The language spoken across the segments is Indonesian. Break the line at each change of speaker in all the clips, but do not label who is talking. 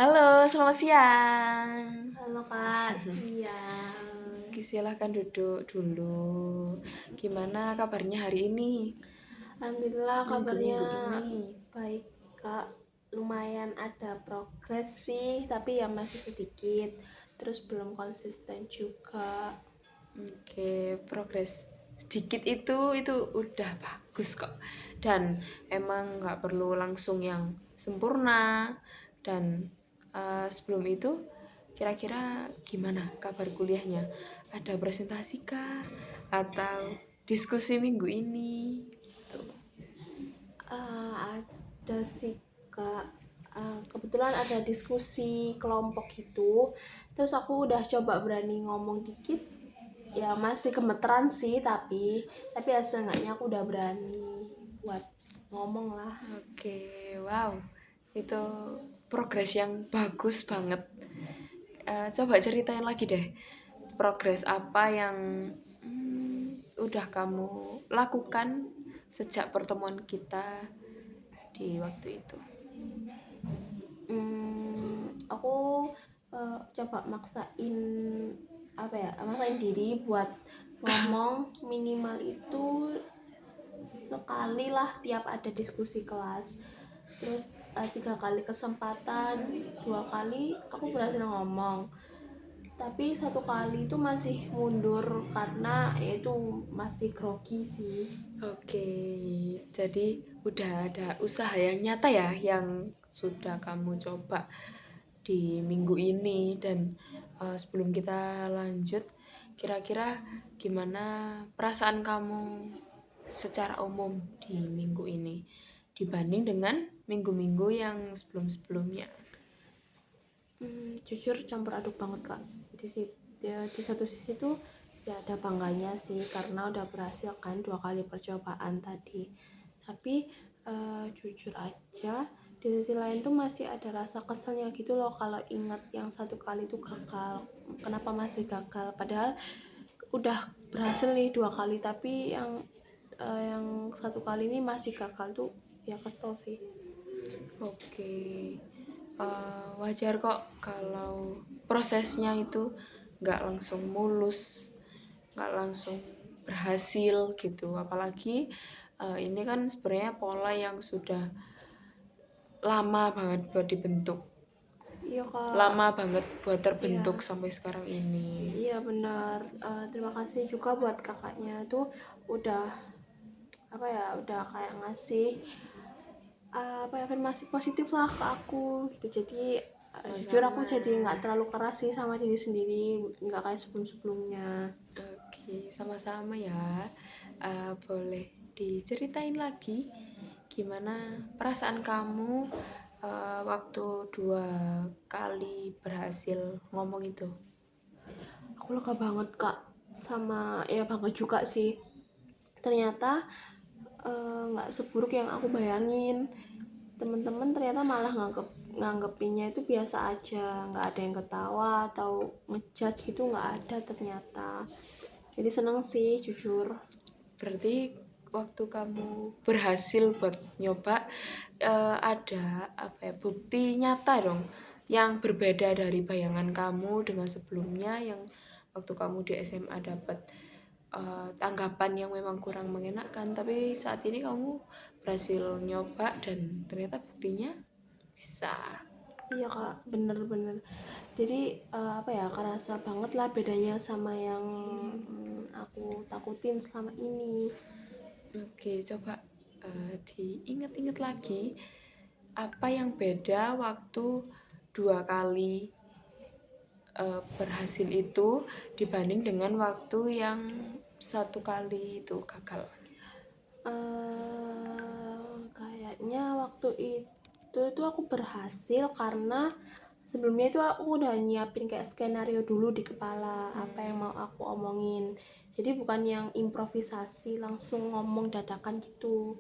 Halo, selamat siang.
Halo Kak, siang.
Silahkan duduk dulu. Gimana kabarnya hari ini?
Alhamdulillah kabarnya
Minggu-minggu ini.
baik Kak. Lumayan ada progres sih, tapi ya masih sedikit. Terus belum konsisten juga.
Oke, progres sedikit itu udah bagus kok. Dan emang nggak perlu langsung yang sempurna. Dan sebelum itu, kira-kira gimana kabar kuliahnya? Ada presentasi kah? Atau diskusi minggu ini? Tuh.
Ada sih Kak. Kebetulan ada diskusi kelompok gitu. Terus aku udah coba berani ngomong dikit. Ya masih gemeteran sih, tapi ya seenggaknya aku udah berani buat ngomong lah.
Oke, wow, itu progres yang bagus banget. Coba ceritain lagi deh, progres apa yang udah kamu lakukan sejak pertemuan kita di waktu itu.
Aku coba maksain diri buat ngomong minimal itu sekali lah tiap ada diskusi kelas. Terus 3 kali kesempatan, 2 kali aku berhasil ngomong, tapi 1 kali itu masih mundur karena itu masih grogi sih.
Oke, jadi udah ada usaha yang nyata ya yang sudah kamu coba di minggu ini. Dan sebelum kita lanjut, kira-kira gimana perasaan kamu secara umum di minggu ini dibanding dengan minggu-minggu yang sebelum-sebelumnya?
Jujur campur aduk banget Kak. Di satu sisi tuh ya ada bangganya sih karena udah berhasil kan 2 kali percobaan tadi. Tapi jujur aja di sisi lain tuh masih ada rasa keselnya gitu loh kalau ingat yang 1 kali tuh gagal. Kenapa masih gagal? Padahal udah berhasil nih 2 kali, tapi yang 1 kali ini masih gagal tuh ya kesel sih.
Oke, wajar kok kalau prosesnya itu nggak langsung mulus, nggak langsung berhasil gitu. Apalagi ini kan sebenarnya pola yang sudah lama banget buat dibentuk,
Iya Kak.
lama banget buat
Iya.
terbentuk sampai sekarang ini.
Iya benar. Terima kasih juga buat kakaknya tuh udah udah kayak ngasih afirmasi positif lah ke aku gitu. Jadi jujur aku
Sama-sama.
jadi nggak terlalu keras sih sama diri sendiri, nggak kayak sebelum-sebelumnya.
Oke, sama-sama ya. Boleh diceritain lagi gimana perasaan kamu waktu 2 kali berhasil ngomong itu?
Aku lega banget Kak, sama ya bangga juga sih. Ternyata nggak seburuk yang aku bayangin. Temen-temen ternyata malah nganggepinnya itu biasa aja, nggak ada yang ketawa atau ngejudge gitu, nggak ada ternyata. Jadi seneng sih jujur.
Berarti waktu kamu berhasil buat nyoba, ada apa ya, bukti nyata dong yang berbeda dari bayangan kamu dengan sebelumnya, yang waktu kamu di SMA dapat tanggapan yang memang kurang mengenakan, tapi saat ini kamu berhasil nyoba dan ternyata buktinya bisa.
Iya Kak, bener-bener. Jadi kerasa banget lah bedanya sama yang aku takutin selama ini.
Oke, coba diingat-ingat lagi apa yang beda waktu 2 kali berhasil itu dibanding dengan waktu yang 1 kali itu gagal.
Kayaknya waktu itu tuh aku berhasil karena sebelumnya itu aku udah nyiapin kayak skenario dulu di kepala apa yang mau aku omongin. Jadi bukan yang improvisasi langsung ngomong dadakan gitu.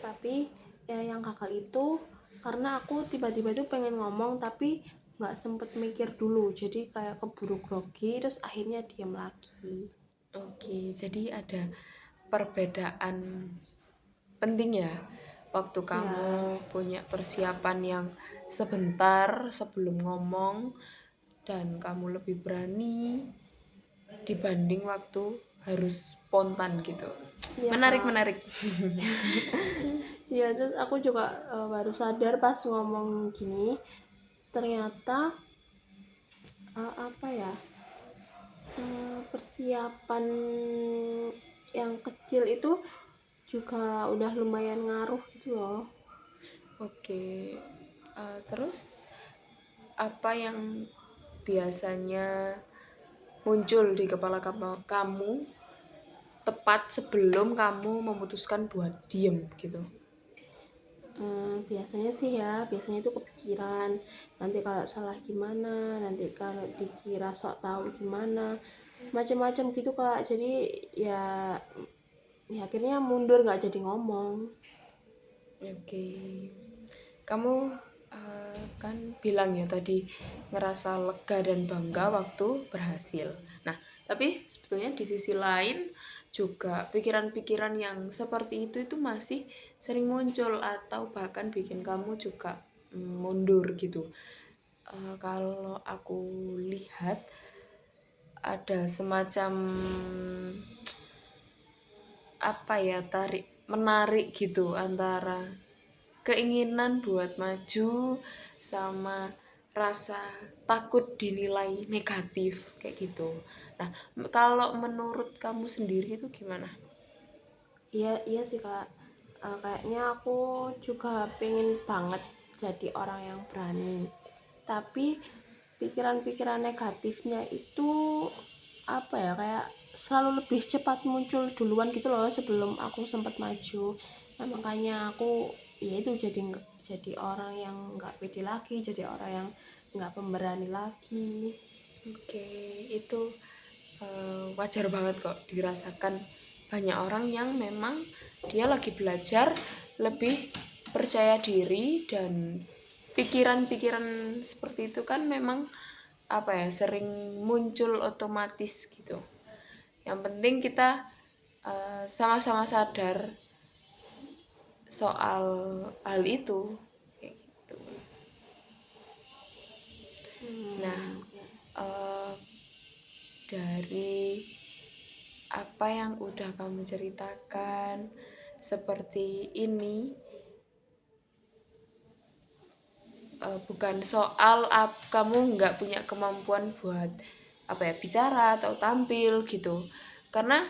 Tapi ya yang gagal itu karena aku tiba-tiba tuh pengen ngomong tapi nggak sempet mikir dulu. Jadi kayak keburu grogi terus akhirnya diam lagi.
Oke, jadi ada perbedaan penting ya waktu
Ya,
kamu punya persiapan yang sebentar sebelum ngomong dan kamu lebih berani dibanding waktu harus spontan gitu.
iya
Menarik,
Kak.
menarik.
Iya, terus aku juga baru sadar pas ngomong gini, ternyata apa ya, persiapan yang kecil itu juga udah lumayan ngaruh gitu loh.
Oke, terus apa yang biasanya muncul di kepala kamu tepat sebelum kamu memutuskan buat diem gitu?
Biasanya sih ya, biasanya itu kepikiran, nanti kalau salah gimana, nanti kalau dikira sok tahu gimana, macam-macam gitu Kak. Jadi ya, ya akhirnya mundur nggak jadi ngomong.
Oke, kamu kan bilang ya tadi ngerasa lega dan bangga waktu berhasil. Nah, tapi sebetulnya di sisi lain juga pikiran-pikiran yang seperti itu masih sering muncul atau bahkan bikin kamu juga mundur gitu. Kalau aku lihat ada semacam apa ya, tarik menarik gitu antara keinginan buat maju sama rasa takut dinilai negatif kayak gitu. Nah, kalau menurut kamu sendiri itu gimana?
Iya, iya sih Kak. Kayaknya aku juga pengen banget jadi orang yang berani. Tapi pikiran-pikiran negatifnya itu apa ya, kayak selalu lebih cepat muncul duluan gitu loh sebelum aku sempat maju. Nah, makanya aku ya itu jadi orang yang nggak pede lagi, jadi orang yang nggak pemberani lagi.
Oke, itu wajar banget kok dirasakan banyak orang yang memang dia lagi belajar lebih percaya diri, dan pikiran-pikiran seperti itu kan memang apa ya, sering muncul otomatis gitu. Yang penting kita sama-sama sadar soal hal itu kayak gitu. Nah,
Ya.
eh, dari apa yang udah kamu ceritakan seperti ini, bukan soal kamu nggak punya kemampuan buat apa ya, bicara atau tampil gitu, karena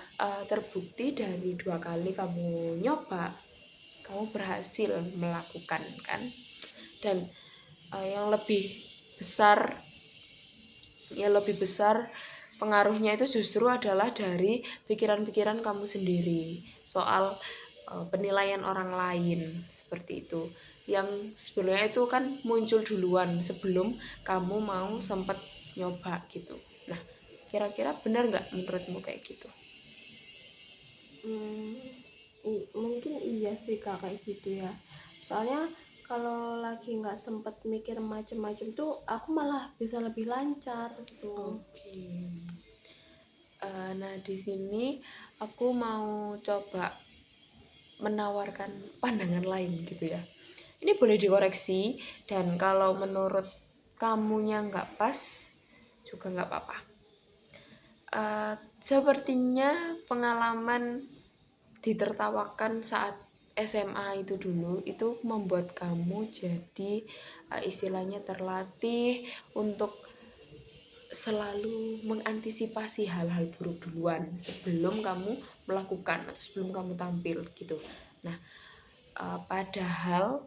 terbukti dari 2 kali kamu nyoba kamu berhasil melakukan kan. Dan yang lebih besar pengaruhnya itu justru adalah dari pikiran-pikiran kamu sendiri soal penilaian orang lain seperti itu, yang sebenarnya itu kan muncul duluan sebelum kamu mau sempet nyoba gitu. Nah, kira-kira benar nggak menurutmu kayak gitu?
Hmm, mungkin iya sih Kak kayak gitu ya. Soalnya kalau lagi nggak sempet mikir macem-macem tuh aku malah bisa lebih lancar gitu.
Oke. Nah, di sini aku mau coba menawarkan pandangan lain gitu ya. Ini boleh dikoreksi, dan kalau menurut kamunya nggak pas juga nggak apa-apa. Sepertinya pengalaman ditertawakan saat SMA itu dulu itu membuat kamu jadi istilahnya terlatih untuk selalu mengantisipasi hal-hal buruk duluan sebelum kamu melakukan atau sebelum kamu tampil gitu. Nah, padahal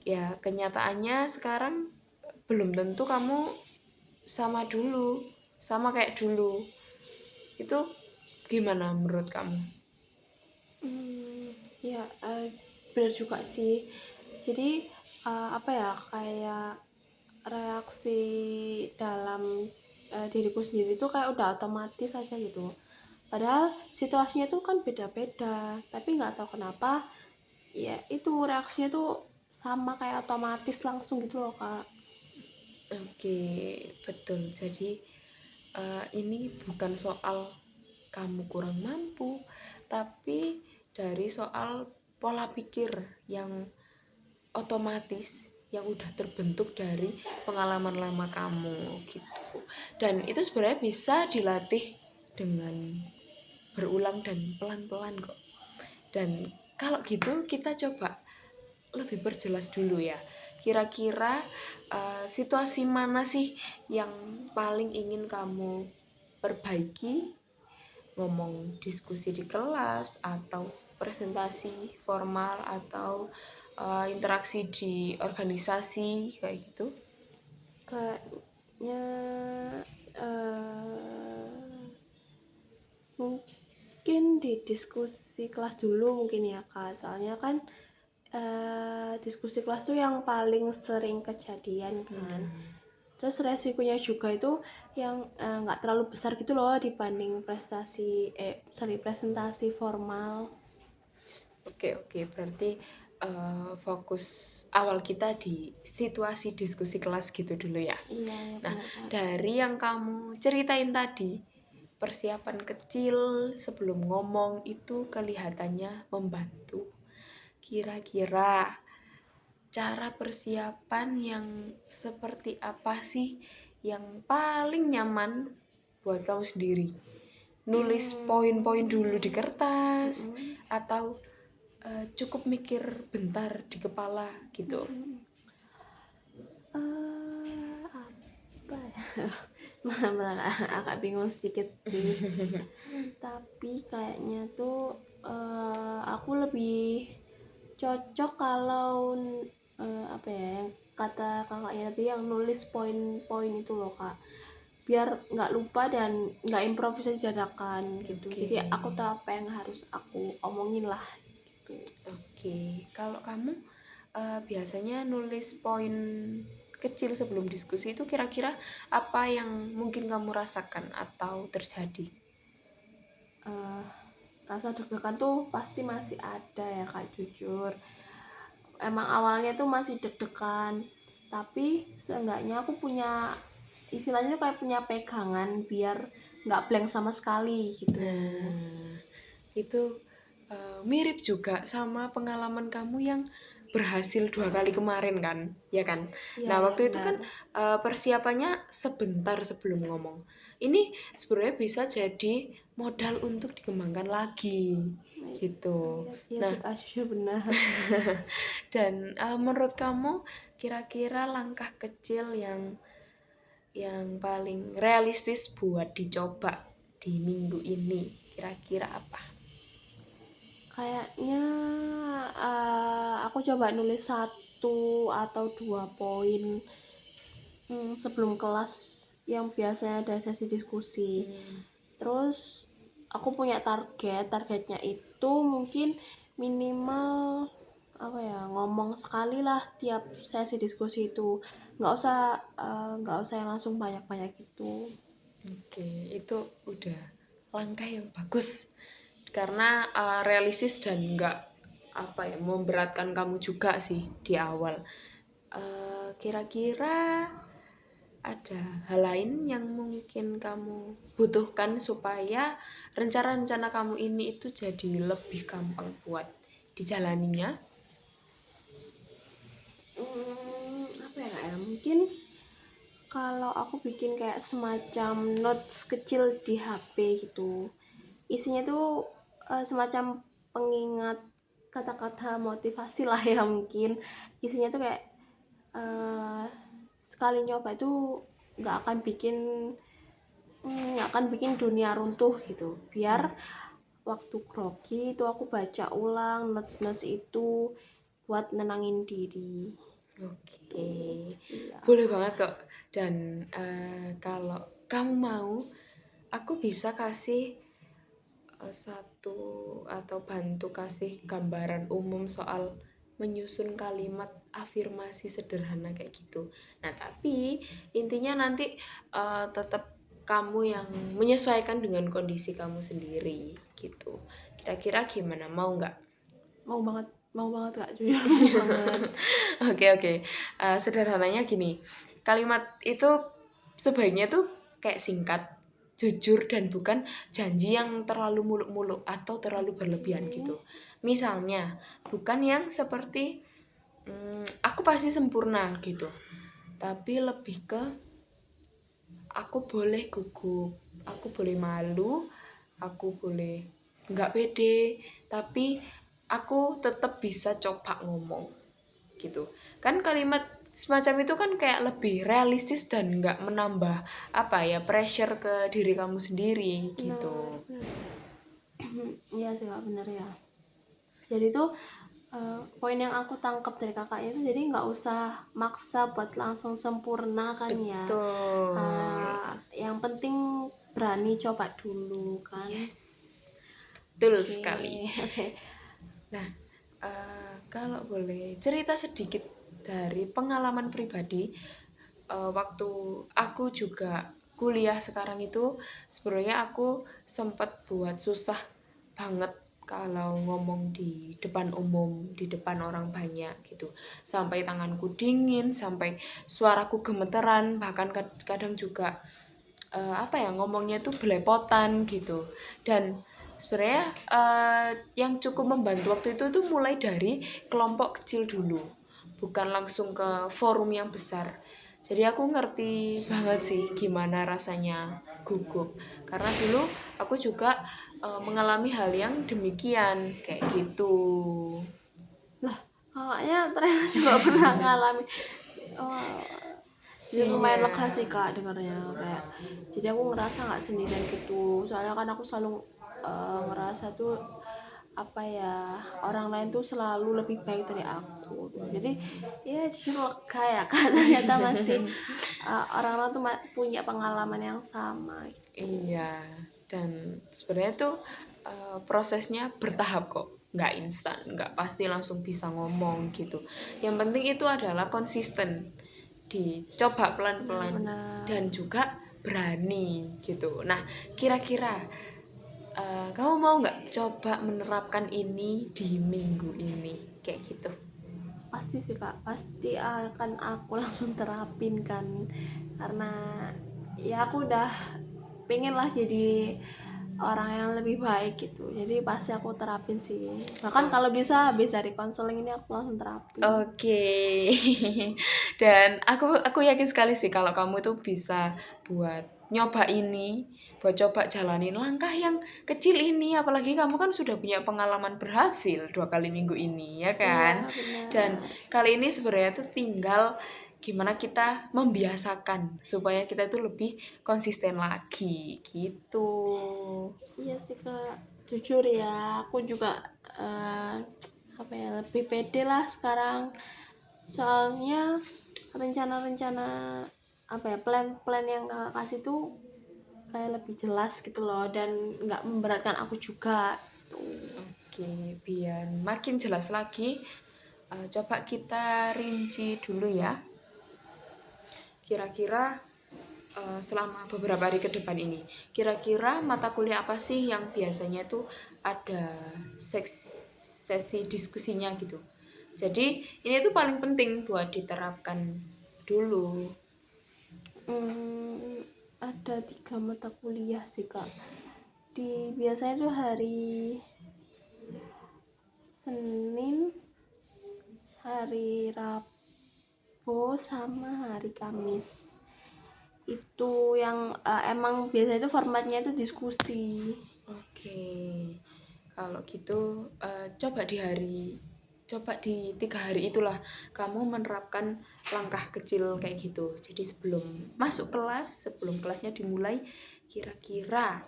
ya kenyataannya sekarang belum tentu kamu sama kayak dulu. Itu gimana menurut kamu?
Ya, benar juga sih. Jadi apa ya, kayak reaksi dalam diriku sendiri tuh kayak udah otomatis aja gitu. Padahal situasinya tuh kan beda-beda, tapi nggak tahu kenapa ya itu reaksinya tuh sama kayak otomatis langsung gitu loh Kak.
Oke, betul. Jadi ini bukan soal kamu kurang mampu, tapi dari soal pola pikir yang otomatis yang udah terbentuk dari pengalaman lama kamu gitu. Dan itu sebenarnya bisa dilatih dengan berulang dan pelan-pelan kok. Dan kalau gitu kita coba lebih perjelas dulu ya. Kira-kira situasi mana sih yang paling ingin kamu perbaiki? Ngomong diskusi di kelas atau presentasi formal atau interaksi di organisasi kayak gitu.
Kayaknya mungkin di diskusi kelas dulu mungkin ya Kak, soalnya kan diskusi kelas tuh yang paling sering kejadian kan. Terus resikonya juga itu yang nggak terlalu besar gitu loh dibanding presentasi formal.
Oke, berarti fokus awal kita di situasi diskusi kelas gitu dulu ya.
Iya ya
Nah,
benar Kak.
dari yang kamu ceritain tadi, persiapan kecil sebelum ngomong itu kelihatannya membantu. Kira-kira cara persiapan yang seperti apa sih yang paling nyaman buat kamu sendiri? Nulis poin-poin dulu di kertas atau cukup mikir bentar di kepala gitu?
Apa ya? Malah agak bingung sedikit sih. Tapi kayaknya tuh aku lebih cocok kalau apa ya yang kata kakaknya tadi yang nulis poin-poin itu loh Kak, biar nggak lupa dan nggak improvisasi dadakan gitu.
Oke.
Jadi aku tahu apa yang harus aku omongin lah gitu.
Oke, kalau kamu biasanya nulis poin kecil sebelum diskusi itu kira-kira apa yang mungkin kamu rasakan atau terjadi?
Rasa deg-degan tuh pasti masih ada ya Kak, jujur emang awalnya tuh masih deg-degan, tapi seenggaknya aku punya istilahnya kayak punya pegangan biar nggak blank sama sekali gitu.
Nah, itu mirip juga sama pengalaman kamu yang berhasil 2 kali kemarin kan, ya kan?
Iya
Nah,
ya
waktu itu
benar.
kan persiapannya sebentar sebelum ngomong. Ini sebenarnya bisa jadi modal untuk dikembangkan lagi, gitu.
Iya
Nah,
sih Kak, jujur benar.
dan menurut kamu kira-kira langkah kecil yang paling realistis buat dicoba di minggu ini kira-kira apa?
Kayaknya aku coba nulis 1 atau 2 poin sebelum kelas yang biasanya ada sesi diskusi. Terus aku punya targetnya itu mungkin minimal apa ya, ngomong sekali lah tiap sesi diskusi itu, nggak usah yang langsung banyak gitu.
Oke, itu udah langkah yang bagus karena realistis dan nggak apa ya memberatkan kamu juga sih di awal. Kira-kira ada hal lain yang mungkin kamu butuhkan supaya rencana-rencana kamu ini itu jadi lebih gampang buat dijalaninya?
Apa ya Kak ya, mungkin kalau aku bikin kayak semacam notes kecil di HP gitu, isinya tuh semacam pengingat kata-kata motivasi lah ya mungkin. Isinya tuh kayak sekali nyoba itu nggak akan bikin dunia runtuh gitu. Biar waktu grogi itu aku baca ulang notes itu buat nenangin diri.
Oke,
Iya.
boleh banget kok. Dan kalau kamu mau, aku bisa kasih satu atau bantu kasih gambaran umum soal menyusun kalimat afirmasi sederhana kayak gitu. Nah, tapi intinya nanti tetap kamu yang menyesuaikan dengan kondisi kamu sendiri gitu. Kira-kira gimana? Mau nggak?
Mau banget Kak, jujur mau banget.
Oke. Sederhananya gini, kalimat itu sebaiknya tuh kayak singkat, jujur dan bukan janji yang terlalu muluk-muluk atau terlalu berlebihan gitu. Misalnya, bukan yang seperti aku pasti sempurna gitu, tapi lebih ke aku boleh gugup, aku boleh malu, aku boleh nggak pede, tapi aku tetap bisa coba ngomong gitu. Kan kalimat semacam itu kan kayak lebih realistis dan nggak menambah apa ya pressure ke diri kamu sendiri
Benar,
gitu.
benar. Iya sih kak, benar ya. Jadi tuh poin yang aku tangkap dari kakaknya itu, jadi nggak usah maksa buat langsung sempurna kan ya.
Betul.
Yang penting berani coba dulu kan.
Yes, betul
Oke.
sekali.
Oke.
Nah, kalau boleh cerita sedikit dari pengalaman pribadi, waktu aku juga kuliah sekarang itu, sebenarnya aku sempat buat susah banget kalau ngomong di depan umum, di depan orang banyak gitu. Sampai tanganku dingin, sampai suaraku gemeteran, bahkan kadang juga apa ya ngomongnya tuh belepotan gitu. Dan sebenarnya yang cukup membantu waktu itu tuh mulai dari kelompok kecil dulu, bukan langsung ke forum yang besar. Jadi aku ngerti banget sih gimana rasanya gugup, karena dulu aku juga mengalami hal yang demikian kayak gitu.
Lah, kakaknya ternyata juga pernah ngalamin. Oh, jadi lumayan lega
Iya.
sih kak dengarnya, kayak jadi aku ngerasa nggak sendirian gitu, soalnya kan aku selalu ngerasa tuh apa ya, orang lain tuh selalu lebih baik dari aku gitu. Jadi ya jujur lega ya kak, ternyata masih orang-orang tuh punya pengalaman yang sama gitu.
Iya, dan sebenarnya tuh prosesnya bertahap kok, nggak instan, nggak pasti langsung bisa ngomong gitu. Yang penting itu adalah konsisten, dicoba pelan-pelan
Benar-benar.
dan juga berani gitu. Nah, kira-kira kamu mau nggak coba menerapkan ini di minggu ini, kayak gitu?
Pasti sih kak, pasti akan aku langsung terapin kan, karena ya aku udah pengen lah jadi orang yang lebih baik gitu, jadi pasti aku terapin sih, bahkan kalau
Oke.
bisa habis dari konseling ini aku langsung terapin.
Oke. Dan aku yakin sekali sih kalau kamu tuh bisa buat nyoba ini, buat coba jalanin langkah yang kecil ini, apalagi kamu kan sudah punya pengalaman berhasil 2 kali minggu ini, ya
Iya
kan? Dan
benar.
kali ini sebenarnya tuh tinggal gimana kita membiasakan supaya kita tuh lebih konsisten lagi, gitu.
Iya sih kak, jujur ya aku juga eh, apa ya, lebih pede lah sekarang, soalnya rencana-rencana apa ya, plan-plan yang kakak kasih tuh kayak lebih jelas gitu loh, dan nggak memberatkan aku juga tuh.
Oke, biar makin jelas lagi, coba kita rinci dulu ya. Kira-kira selama beberapa hari ke depan ini, kira-kira mata kuliah apa sih yang biasanya tuh ada sesi diskusinya gitu. Jadi ini tuh paling penting buat diterapkan dulu.
Ada 3 mata kuliah sih kak, di biasanya tuh hari Senin, hari Rabu, sama hari Kamis. Itu yang emang biasanya itu formatnya itu diskusi.
Oke, kalau gitu coba di 3 hari itulah kamu menerapkan langkah kecil kayak gitu. Jadi sebelum masuk kelas, sebelum kelasnya dimulai, kira-kira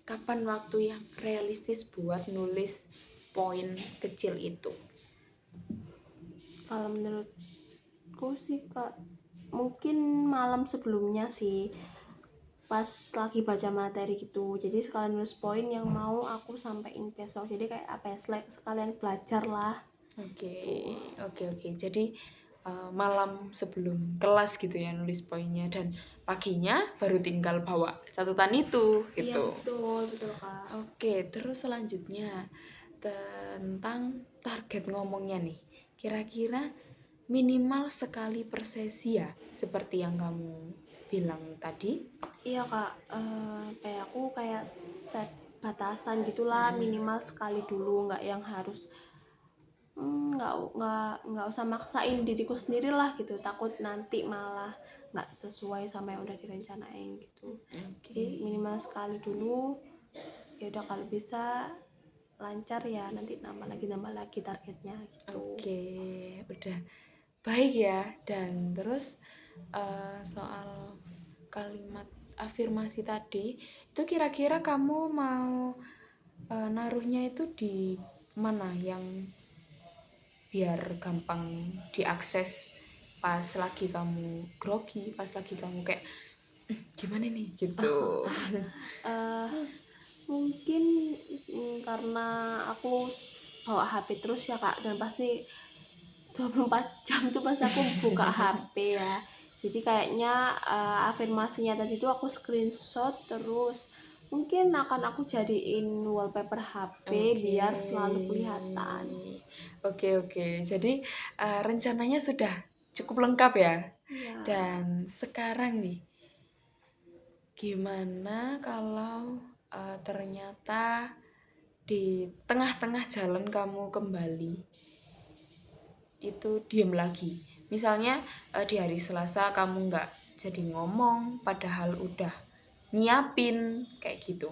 kapan waktu yang realistis buat nulis poin kecil itu?
Kalau menurutku sih kak, mungkin malam sebelumnya sih, pas lagi baca materi gitu, jadi sekalian nulis poin yang mau aku sampaikan besok, jadi kayak apa ya, sekalian belajar lah
Oke,
tuh.
oke. Jadi malam sebelum kelas gitu ya nulis poinnya, dan paginya baru tinggal bawa catatan itu
Iya
gitu.
betul betul kak.
Oke, terus selanjutnya tentang target ngomongnya nih. Kira-kira minimal sekali per sesi ya, seperti yang kamu bilang tadi.
Iya kak, kayak aku kayak set batasan gitulah, minimal sekali dulu, nggak yang harus nggak usah maksain diriku sendiri lah gitu, takut nanti malah nggak sesuai sama yang udah direncanain gitu. Jadi minimal sekali dulu, ya udah kalau bisa lancar ya nanti nambah lagi targetnya gitu.
Oke, udah baik ya. Dan terus soal kalimat afirmasi tadi, itu kira-kira kamu mau naruhnya itu di mana yang biar gampang diakses pas lagi kamu grogi, pas lagi kamu kayak gimana nih gitu.
uh, Mungkin karena aku bawa HP terus ya Kak, dan pasti 24 jam tuh pas aku buka HP ya. Jadi kayaknya afirmasinya tadi tuh aku screenshot, terus mungkin akan aku jadiin wallpaper HP
Oke.
biar selalu kelihatan.
Oke. Jadi rencananya sudah cukup lengkap ya.
Ya,
Dan sekarang nih, gimana kalau ternyata di tengah-tengah jalan kamu kembali itu diem lagi. Misalnya di hari Selasa kamu nggak jadi ngomong, padahal udah nyiapin kayak gitu.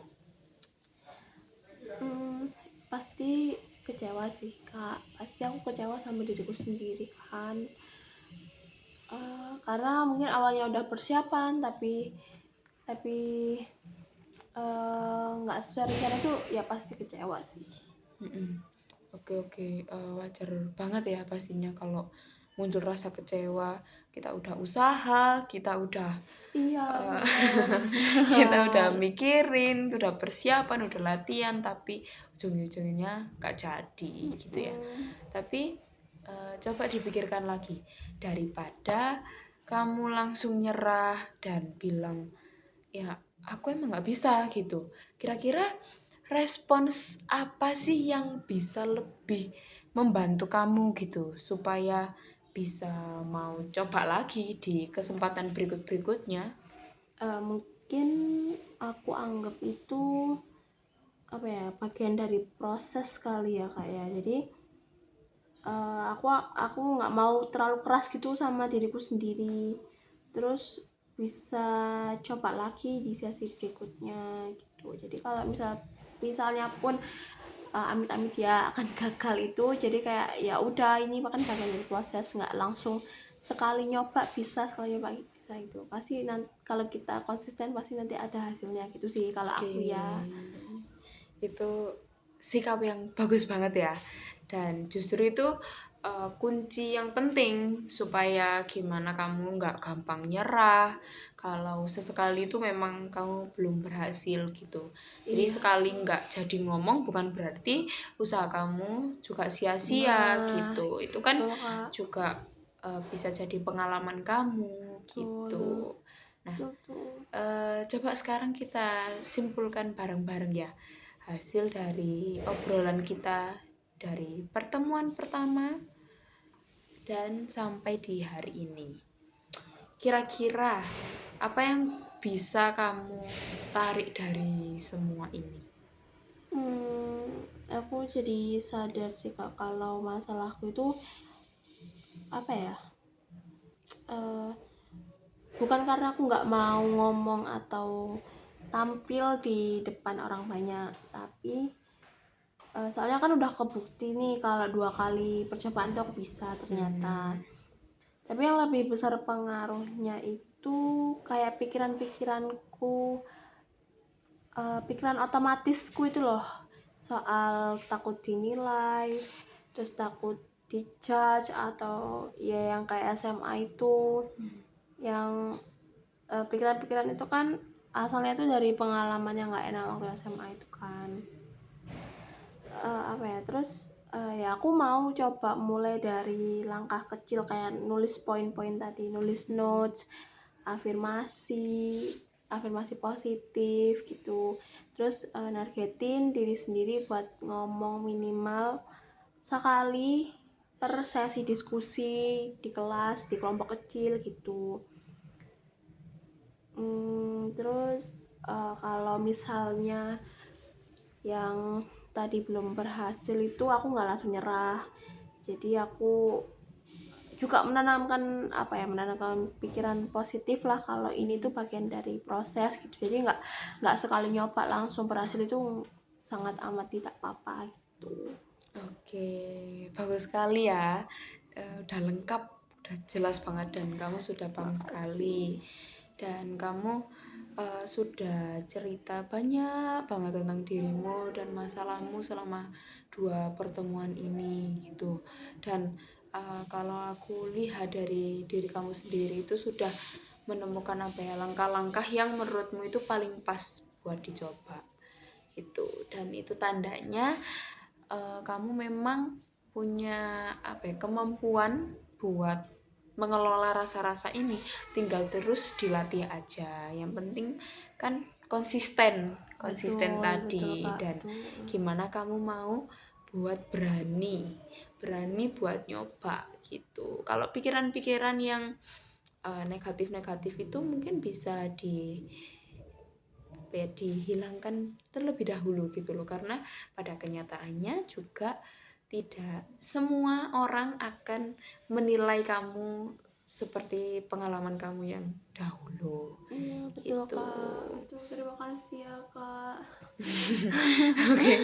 pasti kecewa sih Kak. Pasti aku kecewa sama diriku sendiri kan. Karena mungkin awalnya udah persiapan, tapi nggak sesuai rencana itu, ya pasti kecewa sih.
Oke. Wajar banget ya pastinya kalau muncul rasa kecewa. Kita udah usaha, kita udah
Iya,
eh, kita udah
benar.
mikirin, udah persiapan, udah latihan, tapi ujung-ujungnya gak jadi gitu ya. Tapi coba dipikirkan lagi, daripada kamu langsung nyerah dan bilang ya aku emang nggak bisa gitu, kira-kira respons apa sih yang bisa lebih membantu kamu gitu supaya bisa mau coba lagi di kesempatan berikutnya.
Mungkin aku anggap itu apa ya, bagian dari proses kali ya Kak ya. Jadi aku nggak mau terlalu keras gitu sama diriku sendiri, terus bisa coba lagi di sesi berikutnya gitu. Jadi kalau misalnya pun amit-amit ya akan gagal itu, jadi kayak ya udah, ini bahkan bagian dari proses, nggak langsung sekali nyoba bisa, sekali nyoba bisa. Itu pasti nanti kalau kita konsisten pasti nanti ada hasilnya gitu sih kalau
Oke,
aku ya.
itu sikap yang bagus banget ya. Dan justru itu kunci yang penting supaya gimana kamu nggak gampang nyerah kalau sesekali itu memang kamu belum berhasil gitu. Jadi
Iya,
sekali nggak jadi ngomong bukan berarti usaha kamu juga sia-sia
nah
gitu. Itu kan
betul Kak,
juga bisa jadi pengalaman kamu
betul
gitu. Nah,
betul tuh.
coba sekarang kita simpulkan bareng-bareng ya hasil dari obrolan kita dari pertemuan pertama dan sampai di hari ini. Kira-kira apa yang bisa kamu tarik dari semua ini?
Aku jadi sadar sih Kak, kalau masalahku itu apa ya, eh, bukan karena aku nggak mau ngomong atau tampil di depan orang banyak, tapi soalnya kan udah kebukti nih kalau 2 kali percobaan tuh aku bisa ternyata. Tapi yang lebih besar pengaruhnya itu kayak pikiran-pikiranku, pikiran otomatisku itu loh, soal takut dinilai, terus takut dijudge, atau ya yang kayak SMA itu, yang pikiran-pikiran itu kan asalnya itu dari pengalaman yang nggak enak waktu SMA itu kan. Apa ya, terus ya aku mau coba mulai dari langkah kecil, kayak nulis poin-poin tadi, nulis notes, afirmasi afirmasi positif gitu, terus nargetin diri sendiri buat ngomong minimal sekali per sesi diskusi di kelas, di kelompok kecil gitu. Terus kalau misalnya yang tadi belum berhasil itu aku nggak langsung nyerah. Jadi aku juga menanamkan pikiran positif lah, kalau ini tuh bagian dari proses gitu. Jadi nggak sekali nyoba langsung berhasil itu sangat amat tidak apa-apa gitu.
Oke, bagus sekali ya. Udah lengkap, udah jelas banget dan kamu sudah paham sekali.
Makasih.
Dan kamu sudah cerita banyak banget tentang dirimu dan masalahmu selama 2 pertemuan ini gitu. Dan kalau aku lihat dari diri kamu sendiri itu sudah menemukan langkah-langkah yang menurutmu itu paling pas buat dicoba itu. Dan itu tandanya kamu memang punya kemampuan buat mengelola rasa-rasa ini. Tinggal terus dilatih aja, yang penting kan konsisten
Betul, betul
tadi.
Kak,
Dan
betul.
gimana kamu mau buat berani buat nyoba gitu. Kalau pikiran-pikiran yang negatif-negatif itu mungkin bisa dihilangkan terlebih dahulu gitu loh, karena pada kenyataannya juga tidak semua orang akan menilai kamu seperti pengalaman kamu yang dahulu
Iya betul
gitu.
Kak, betul, terima kasih ya Kak.
Oke,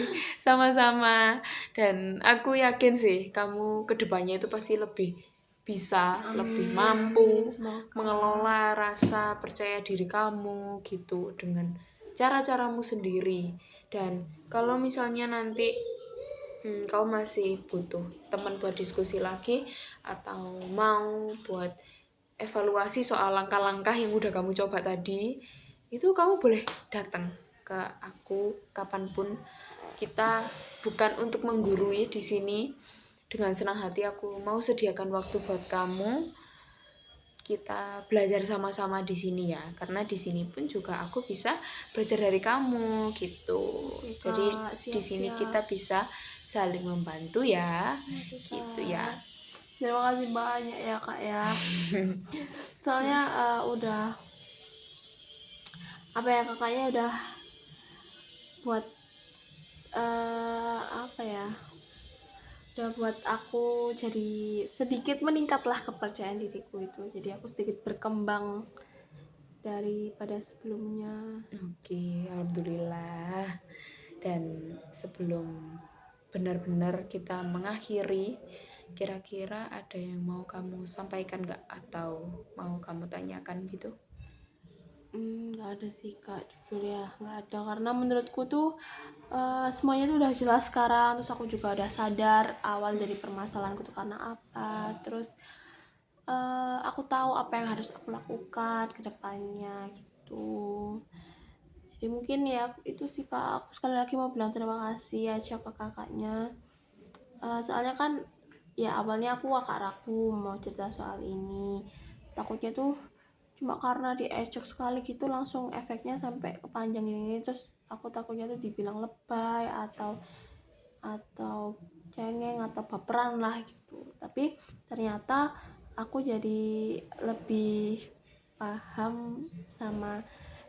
sama-sama. Dan aku yakin sih kamu kedepannya itu pasti lebih bisa, lebih
Amin, amin,
mampu
semoga.
mengelola rasa percaya diri kamu gitu dengan cara-caramu sendiri. Dan kalau misalnya nanti kau masih butuh teman buat diskusi lagi atau mau buat evaluasi soal langkah-langkah yang udah kamu coba tadi, itu kamu boleh datang ke aku kapanpun. Kita bukan untuk menggurui di sini. Dengan senang hati aku mau sediakan waktu buat kamu. Kita belajar sama-sama di sini ya, karena di sini pun juga aku bisa belajar dari kamu gitu.
Oke
Jadi
Kak,
di sini
siap-siap.
kita bisa saling membantu ya,
Oke
gitu ya.
Kak. Terima kasih banyak ya Kak ya. Soalnya udah kakaknya udah buat apa ya? Udah buat aku jadi sedikit meningkatlah kepercayaan diriku itu. Jadi aku sedikit berkembang daripada sebelumnya.
Oke, alhamdulillah. Dan sebelum benar-benar kita mengakhiri, kira-kira ada yang mau kamu sampaikan nggak atau mau kamu tanyakan gitu?
Nggak ada sih Kak, jujur ya nggak ada, karena menurutku tuh semuanya tuh udah jelas sekarang. Terus aku juga udah sadar awal dari permasalahanku tuh karena apa. Terus aku tahu apa yang harus aku lakukan ke depannya gitu. Jadi mungkin ya itu sih Kak, aku sekali lagi mau bilang terima kasih aja ke kakaknya. Soalnya kan ya awalnya aku agak ragu mau cerita soal ini, takutnya tuh cuma karena diejek sekali gitu langsung efeknya sampai kepanjang ini. Terus aku takutnya tuh dibilang lebay atau cengeng atau baperan lah gitu. Tapi ternyata aku jadi lebih paham sama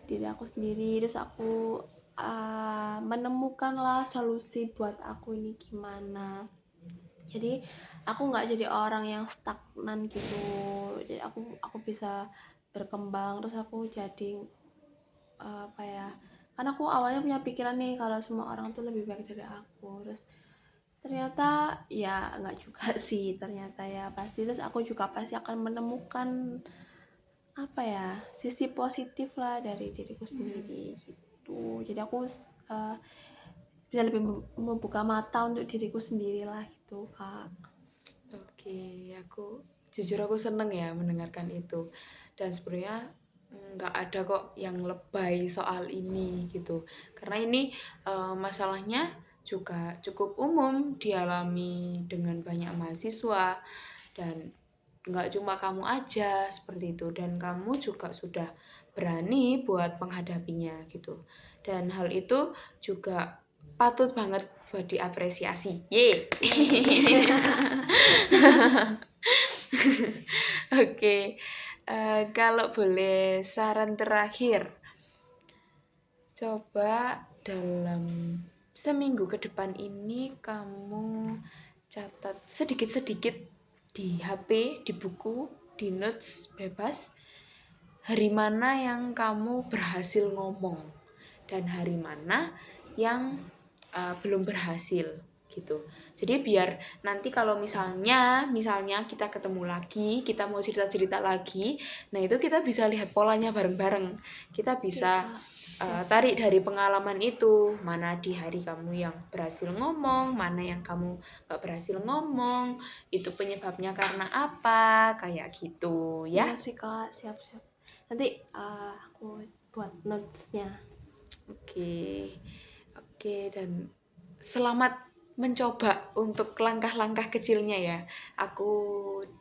diri aku sendiri. Terus aku menemukanlah solusi buat aku ini gimana. Jadi aku nggak jadi orang yang stagnan gitu. Jadi aku bisa berkembang. Terus aku jadi apa ya, karena aku awalnya punya pikiran nih kalau semua orang tuh lebih baik dari aku. Terus ternyata ya nggak juga sih, ternyata ya pasti. Terus aku juga pasti akan menemukan apa ya, sisi positif lah dari diriku sendiri gitu. Jadi aku bisa lebih membuka mata untuk diriku sendiri lah gitu Kak.
Oke, jujur aku seneng ya mendengarkan itu. Dan sebenarnya nggak ada kok yang lebay soal ini gitu. Karena ini masalahnya juga cukup umum dialami dengan banyak mahasiswa, dan nggak cuma kamu aja seperti itu, dan kamu juga sudah berani buat menghadapinya gitu. Dan hal itu juga patut banget buat diapresiasi. Ye. Oke, kalau boleh saran terakhir, coba dalam seminggu ke depan ini kamu catat sedikit-sedikit di HP, di buku, di notes bebas, hari mana yang kamu berhasil ngomong dan hari mana yang belum berhasil gitu. Jadi biar nanti kalau misalnya kita ketemu lagi, kita mau cerita-cerita lagi, nah itu kita bisa lihat polanya bareng-bareng. Kita bisa tarik dari pengalaman itu, mana di hari kamu yang berhasil ngomong, mana yang kamu gak berhasil ngomong, itu penyebabnya karena apa, kayak gitu ya.
Iya sih Kak, siap-siap. Nanti aku buat notes-nya.
Oke, dan selamat mencoba untuk langkah-langkah kecilnya ya. Aku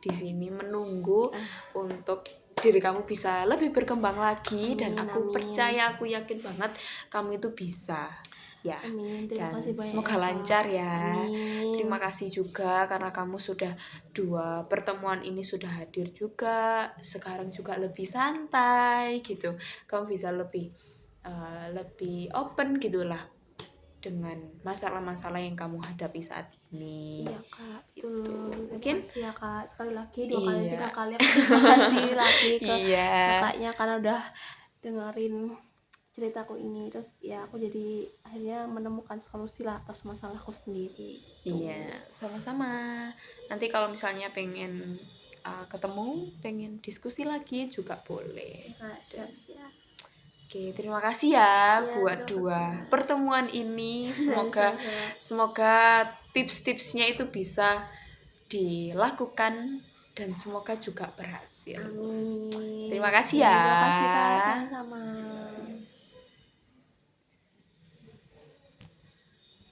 di sini menunggu untuk diri kamu bisa lebih berkembang lagi. Dan aku percaya, aku yakin banget kamu itu bisa ya.
Amin. Terima
Dan
kasih banyak
semoga
ya, Kak.
lancar ya.
Amin.
Terima kasih juga karena kamu sudah 2 pertemuan ini sudah hadir juga. Sekarang juga lebih santai gitu. Kamu bisa lebih open gitulah dengan masalah-masalah yang kamu hadapi saat ini.
Iya Kak,
Gitu.
terima
Mungkin
kasih ya Kak, sekali lagi, 2 kali,
iya.
3 kali aku terima kasih lagi ke
Iya.
kakaknya karena udah dengerin ceritaku ini. Terus ya aku jadi akhirnya menemukan solusi lah atas masalahku sendiri.
Iya, sama-sama. Nanti kalau misalnya pengen ketemu, pengen diskusi lagi juga boleh.
Nah, siap-siap.
Oke, terima kasih ya
Iya,
buat
terima
2
kasih.
pertemuan ini.
Siap-siap.
Semoga tips-tipsnya itu bisa dilakukan dan semoga juga berhasil.
Amin.
Terima kasih
Ya,
ya.
terima kasih Kak, sama-sama.